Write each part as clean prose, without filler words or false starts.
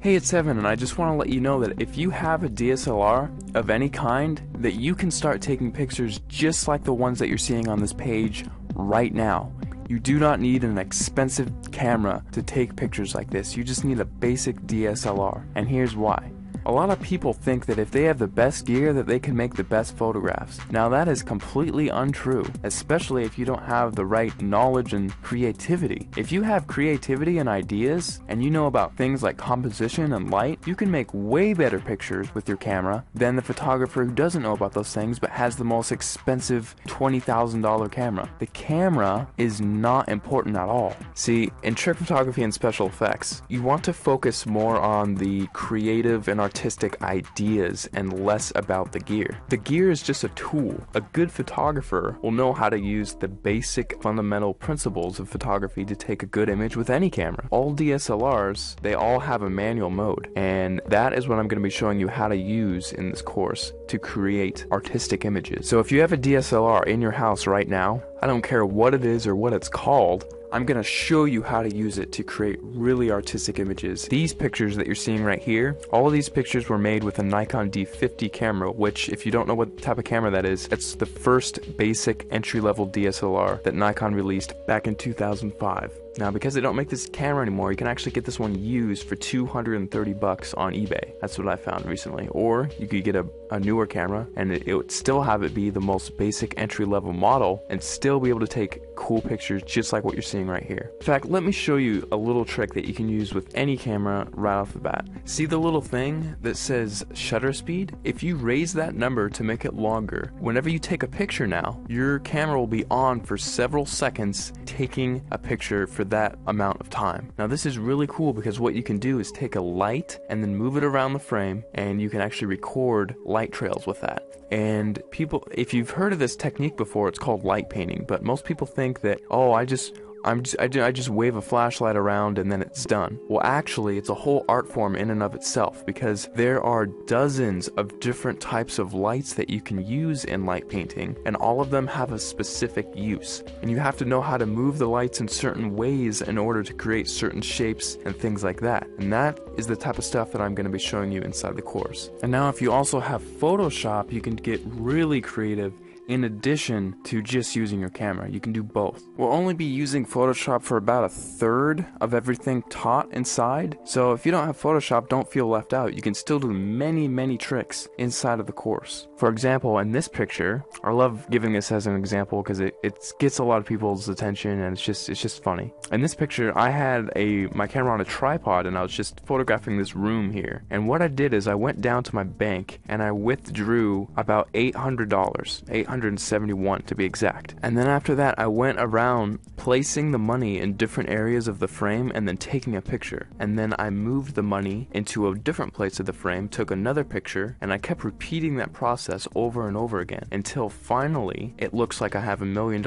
Hey, it's Evan, and I just want to let you know that if you have a DSLR of any kind, that you can start taking pictures just like the ones that you're seeing on this page right now. You do not need an expensive camera to take pictures like this. You just need a basic DSLR, and here's why. A lot of people think that if they have the best gear that they can make the best photographs. Now that is completely untrue, especially if you don't have the right knowledge and creativity. If you have creativity and ideas, and you know about things like composition and light, you can make way better pictures with your camera than the photographer who doesn't know about those things but has the most expensive $20,000 camera. The camera is not important at all. See, in trick photography and special effects, you want to focus more on the creative and artistic ideas and less about the gear. The gear is just a tool. A good photographer will know how to use the basic fundamental principles of photography to take a good image with any camera. All DSLRs, they all have a manual mode, and that is what I'm going to be showing you how to use in this course to create artistic images. So if you have a DSLR in your house right now, I don't care what it is or what it's called, I'm going to show you how to use it to create really artistic images. These pictures that you're seeing right here, all of these pictures were made with a Nikon D50 camera, which, if you don't know what type of camera that is, it's the first basic entry-level DSLR that Nikon released back in 2005. Now, because they don't make this camera anymore, you can actually get this one used for $230 on eBay. That's what I found recently. Or you could get a newer camera and it would still have it be the most basic entry-level model and still be able to take cool pictures just like what you're seeing right here. In fact, let me show you a little trick that you can use with any camera right off the bat. See the little thing that says shutter speed? If you raise that number to make it longer, whenever you take a picture now, your camera will be on for several seconds taking a picture for that amount of time. Now this is really cool because what you can do is take a light and then move it around the frame, and you can actually record light trails with that. And people, if you've heard of this technique before, it's called light painting, but most people think that, oh, I just wave a flashlight around and then it's done. Well, actually, it's a whole art form in and of itself, because there are dozens of different types of lights that you can use in light painting, and all of them have a specific use. And you have to know how to move the lights in certain ways in order to create certain shapes and things like that. And that is the type of stuff that I'm going to be showing you inside the course. And now if you also have Photoshop, you can get really creative. In addition to just using your camera, you can do both. We'll only be using Photoshop for about a third of everything taught inside, so if you don't have Photoshop, don't feel left out. You can still do many tricks inside of the course. For example, in this picture, I love giving this as an example because it gets a lot of people's attention and it's just funny. In this picture, I had my camera on a tripod and I was just photographing this room here. And what I did is I went down to my bank and I withdrew about $800, $871 to be exact. And then after that, I went around placing the money in different areas of the frame and then taking a picture. And then I moved the money into a different place of the frame, took another picture, and I kept repeating that process over and over again until finally it looks like I have $1 million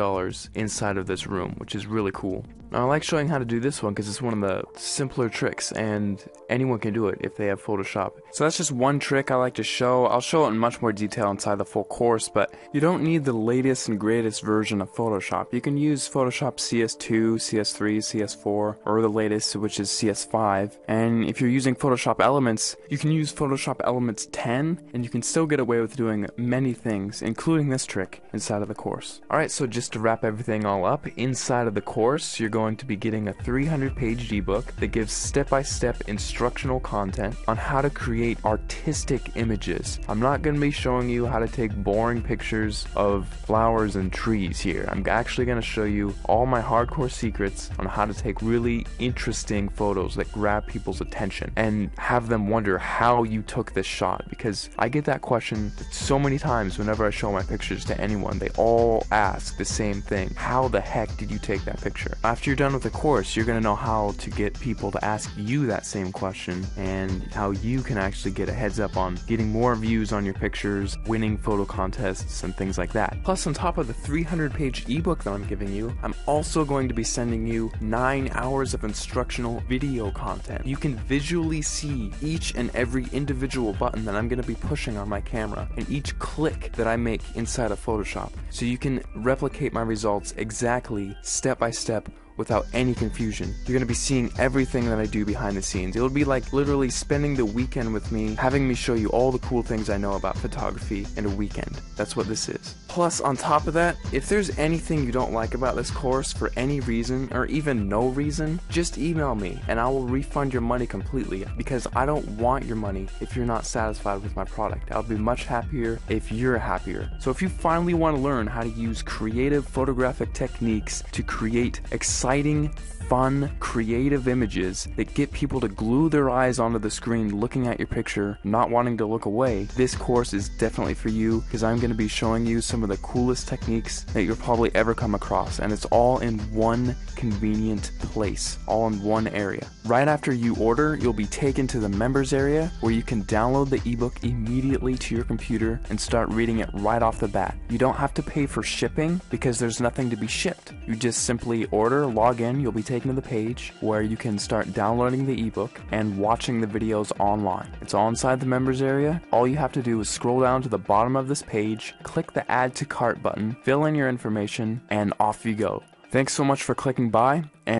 inside of this room, which is really cool. Now, I like showing how to do this one because it's one of the simpler tricks and anyone can do it if they have Photoshop. So that's just one trick I like to show. I'll show it in much more detail inside the full course, but you don't need the latest and greatest version of Photoshop. You can use Photoshop CS2, CS3, CS4, or the latest, which is CS5. And if you're using Photoshop Elements, you can use Photoshop Elements 10, and you can still get away with doing many things, including this trick, inside of the course. Alright, so just to wrap everything all up, inside of the course, you're going to be getting a 300-page ebook that gives step-by-step instructional content on how to create artistic images. I'm not going to be showing you how to take boring pictures of flowers and trees here. I'm actually going to show you all my hardcore secrets on how to take really interesting photos that grab people's attention and have them wonder how you took this shot, because I get that question so many times whenever I show my pictures to anyone. They all ask the same thing: how the heck did you take that picture? After you're done with the course, you're going to know how to get people to ask you that same question and how you can actually get a heads up on getting more views on your pictures, winning photo contests, and things like that. Plus, on top of the 300-page ebook that I'm giving you, I'm also going to be sending you 9 hours of instructional video content. You can visually see each and every individual button that I'm going to be pushing on my camera and each click that I make inside of Photoshop, so you can replicate my results exactly step by step without any confusion. You're going to be seeing everything that I do behind the scenes. It'll be like literally spending the weekend with me, having me show you all the cool things I know about photography in a weekend. That's what this is. Plus, on top of that, if there's anything you don't like about this course for any reason, or even no reason, just email me and I will refund your money completely, because I don't want your money if you're not satisfied with my product. I'll be much happier if you're happier. So if you finally want to learn how to use creative photographic techniques to create exciting, fun, creative images that get people to glue their eyes onto the screen looking at your picture, not wanting to look away, this course is definitely for you, because I'm going to be showing you some of the coolest techniques that you'll probably ever come across, and it's all in one convenient place, all in one area. Right after you order, you'll be taken to the members area where you can download the ebook immediately to your computer and start reading it right off the bat. You don't have to pay for shipping because there's nothing to be shipped. You just simply order, log in, you'll be taken to the page where you can start downloading the ebook and watching the videos online. It's all inside the members area. All you have to do is scroll down to the bottom of this page, click the add to cart button, fill in your information, and off you go. Thanks so much for clicking by, and